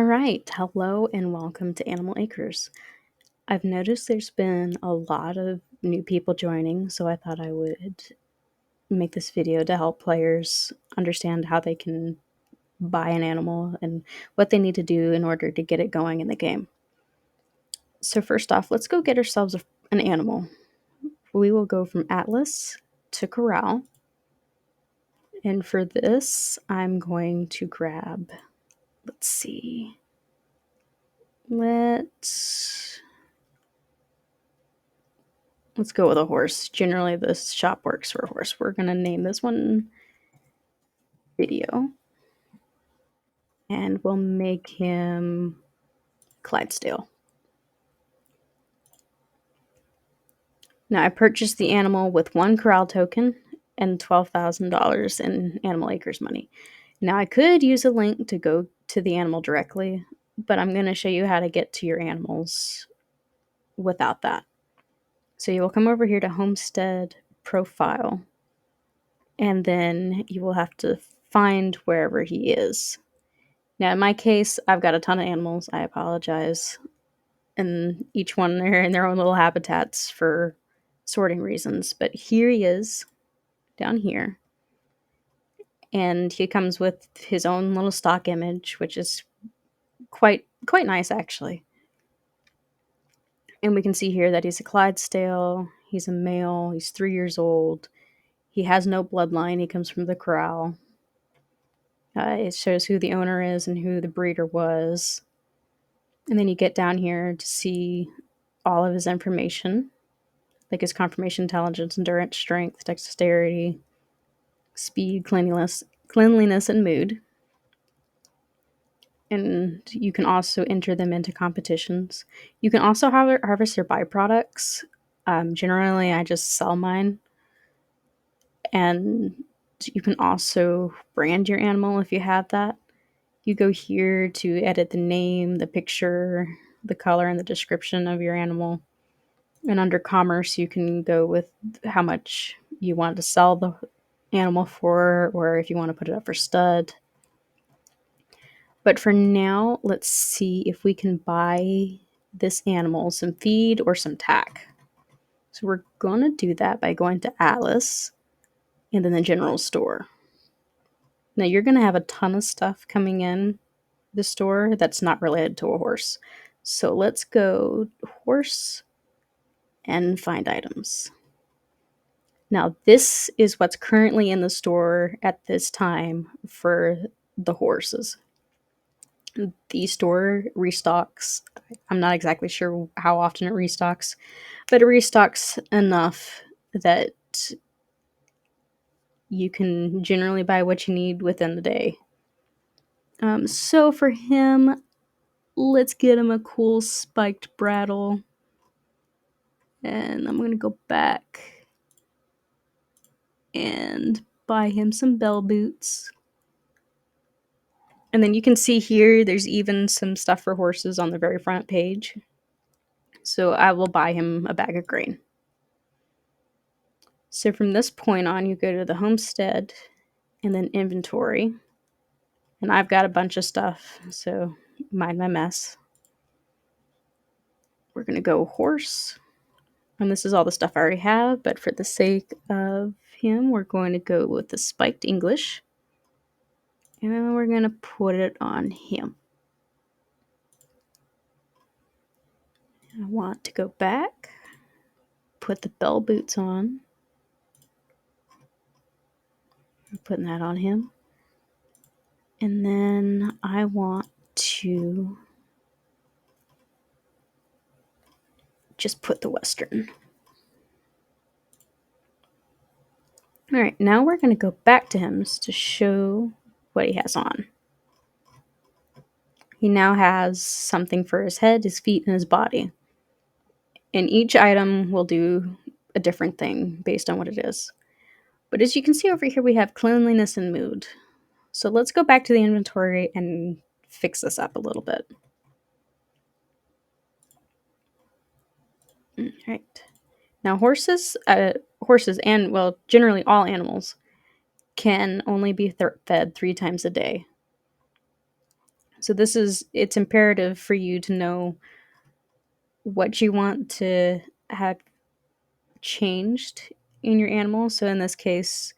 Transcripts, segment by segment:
right, hello and welcome to Animal Acres. I've noticed there's been a lot of new people joining, so I thought I would make this video to help players understand how they can buy an animal and what they need to do in order to get it going in the game. So first off, let's go get ourselves an animal. We will go from Atlas to Corral, and for this, I'm going to grab, let's see, let's go with a horse. Generally, this shop works for a horse. We're going to name this one Video. And we'll make him Clydesdale. Now, I purchased the animal with 1 corral token and $12,000 in Animal Acres money. Now, I could use a link to go to the animal directly, but I'm going to show you how to get to your animals without that. So you will come over here to Homestead Profile, and then you will have to find wherever he is. Now, in my case, I've got a ton of animals. I apologize. And each one are in their own little habitats for sorting reasons. But here he is, down here. And he comes with his own little stock image, which is quite nice, actually. And we can see here that he's a Clydesdale. He's a male. He's 3 years old. He has no bloodline. He comes from the corral. It shows who the owner is and who the breeder was. And then you get down here to see all of his information, like his conformation, intelligence, endurance, strength, dexterity, speed, cleanliness, and mood. And you can also enter them into competitions. You can also harvest their byproducts. Generally, I just sell mine. And you can also brand your animal if you have that. You go here to edit the name, the picture, the color, and the description of your animal. And under commerce, you can go with how much you want to sell the animal for, or if you want to put it up for stud. But for now, let's see if we can buy this animal some feed or some tack. So we're going to do that by going to Atlas and then the general store. Now you're going to have a ton of stuff coming in the store that's not related to a horse. So let's go horse and find items. Now this is what's currently in the store at this time for the horses. The store restocks. I'm not exactly sure how often it restocks, but it restocks enough that you can generally buy what you need within the day. So for him, let's get him a cool spiked brattle. And I'm going to go back and buy him some bell boots. And then you can see here, there's even some stuff for horses on the very front page. So I will buy him a bag of grain. So from this point on, you go to the homestead and then inventory. And I've got a bunch of stuff, so mind my mess. We're going to go horse. And this is all the stuff I already have, but for the sake of him, we're going to go with the spiked English. And then we're going to put it on him. I want to go back, put the bell boots on. I'm putting that on him. And then I want to just put the Western. All right, now we're going to go back to him to show what he has on. He now has something for his head, his feet, and his body. And each item will do a different thing based on what it is. But as you can see over here, we have cleanliness and mood. So let's go back to the inventory and fix this up a little bit. All right. Now horses and, well, generally all animals can only be fed 3 times a day. So it's imperative for you to know what you want to have changed in your animal. So in this case,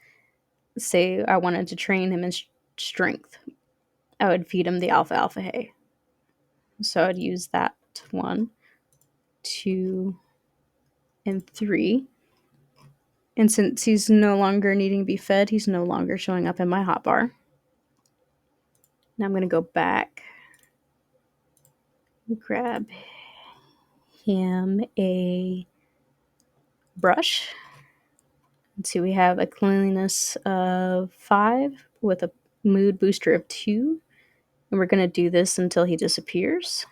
say I wanted to train him in strength, I would feed him the alfalfa hay. So I'd use that 1, 2, and 3. And since he's no longer needing to be fed, he's no longer showing up in my hotbar. Now I'm going to go back, grab him a brush. Let's see, we have a cleanliness of 5 with a mood booster of 2. And we're going to do this until he disappears.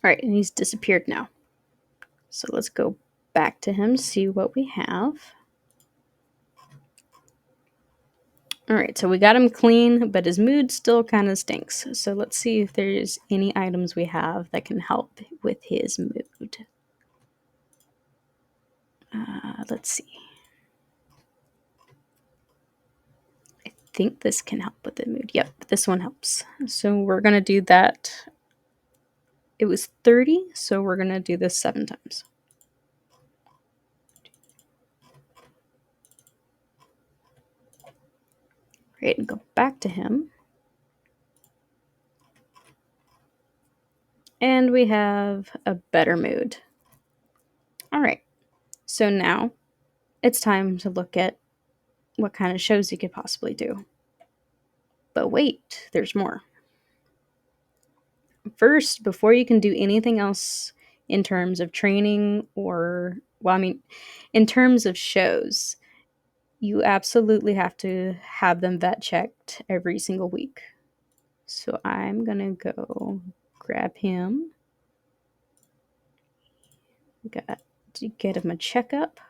All right, and he's disappeared now. So let's go back to him, see what we have. All right, so we got him clean, but his mood still kind of stinks. So let's see if there's any items we have that can help with his mood. Let's see. I think this can help with the mood. Yep, this one helps. So we're going to do that. It was 30, so we're going to do this 7 times. Great, and go back to him. And we have a better mood. All right, so now it's time to look at what kind of shows you could possibly do. But wait, there's more. First, before you can do anything else in terms of training in terms of shows, you absolutely have to have them vet checked every single week. So I'm going to go grab him. Got to get him a checkup,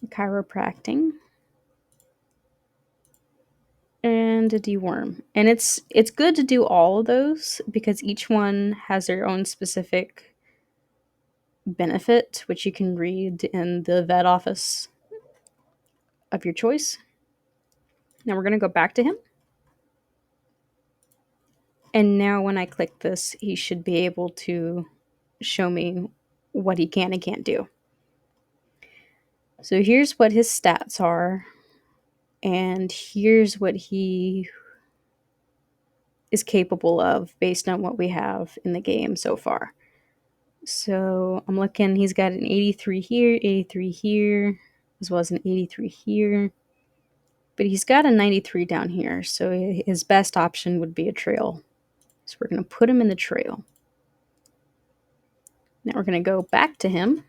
chiropractic, and a deworm. And it's good to do all of those because each one has their own specific benefit, which you can read in the vet office of your choice. Now we're going to go back to him. And now when I click this, he should be able to show me what he can and can't do. So here's what his stats are. And here's what he is capable of based on what we have in the game so far. So I'm looking, he's got an 83 here, 83 here, as well as an 83 here. But he's got a 93 down here, so his best option would be a trail. So we're going to put him in the trail. Now we're going to go back to him.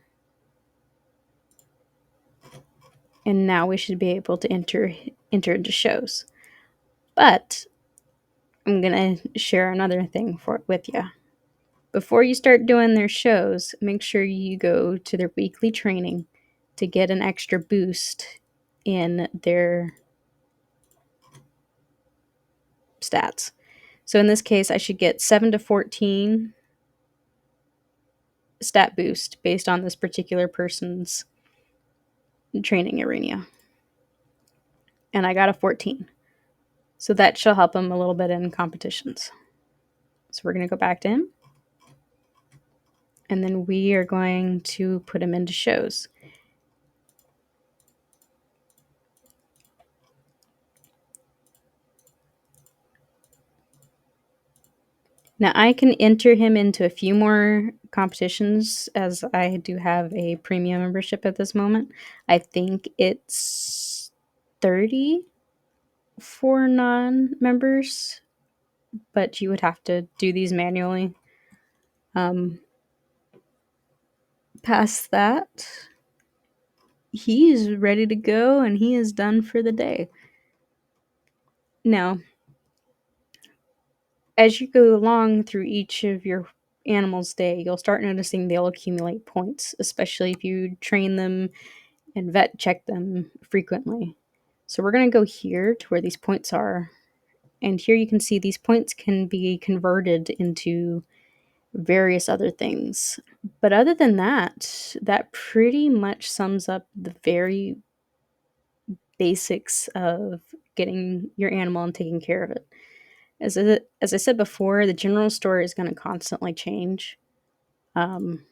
And now we should be able to enter into shows. But I'm going to share another thing with you. Before you start doing their shows, make sure you go to their weekly training to get an extra boost in their stats. So in this case, I should get 7 to 14 stat boost based on this particular person's training arena. And I got a 14. So that shall help him a little bit in competitions. So we're going to go back to him. And then we are going to put him into shows. Now I can enter him into a few more competitions as I do have a premium membership at this moment. I think it's 30 for non-members, but you would have to do these manually. Past that, he's ready to go and he is done for the day. Now, as you go along through each of your animal's day, you'll start noticing they'll accumulate points, especially if you train them and vet check them frequently. So we're going to go here to where these points are. And here you can see these points can be converted into various other things. But other than that, that pretty much sums up the very basics of getting your animal and taking care of it. As I said before, the general store is going to constantly change. Um,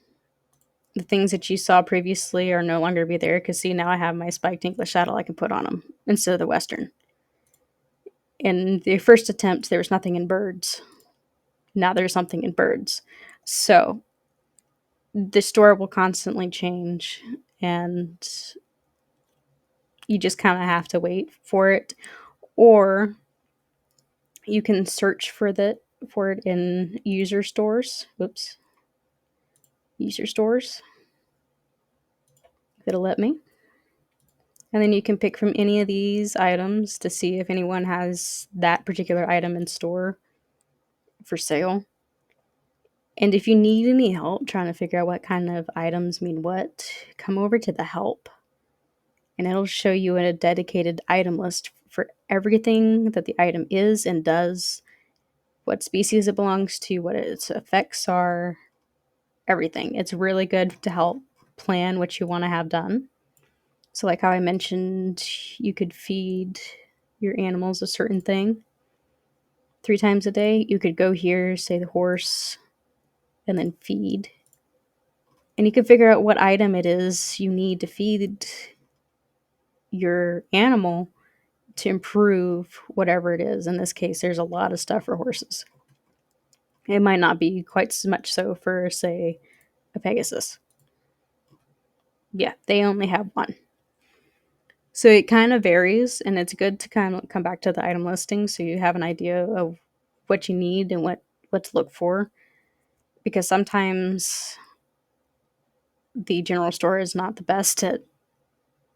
the things that you saw previously are no longer be there because see, now I have my spiked English saddle I can put on them instead of the Western. In the first attempt, there was nothing in birds. Now there's something in birds. So the store will constantly change, and you just kind of have to wait for it, or you can search for it in user stores. Oops, user stores. If it'll let me. And then you can pick from any of these items to see if anyone has that particular item in store for sale. And if you need any help trying to figure out what kind of items mean what, come over to the help. And it'll show you a dedicated item list for everything that the item is and does, what species it belongs to, what its effects are, everything. It's really good to help plan what you want to have done. So, like how I mentioned, you could feed your animals a certain thing 3 times a day. You could go here, say the horse, and then feed. And you can figure out what item it is you need to feed your animal to improve whatever it is. In this case, there's a lot of stuff for horses. It might not be quite as much so for, say, a Pegasus. Yeah, they only have one. So it kind of varies, and it's good to kind of come back to the item listing so you have an idea of what you need and what to look for. Because sometimes the general store is not the best at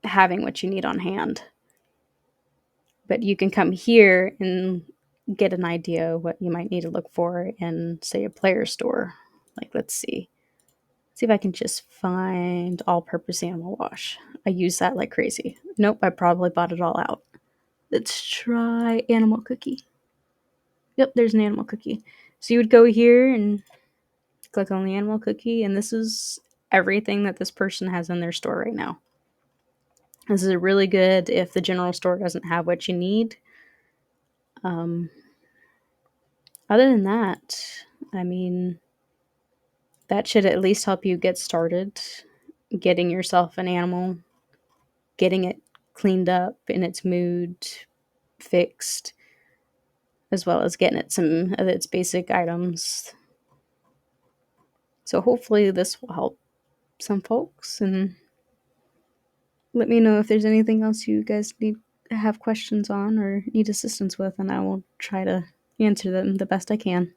having what you need on hand. But you can come here and get an idea what you might need to look for in, say, a player store. Like, let's see. See if I can just find all-purpose animal wash. I use that like crazy. Nope, I probably bought it all out. Let's try animal cookie. Yep, there's an animal cookie. So you would go here and click on the animal cookie, and this is everything that this person has in their store right now. This is really good if the general store doesn't have what you need. Other than that, I mean, that should at least help you get started getting yourself an animal, getting it cleaned up in its mood, fixed, as well as getting it some of its basic items. So hopefully this will help some folks, and let me know if there's anything else you guys have questions on or need assistance with, and I will try to answer them the best I can.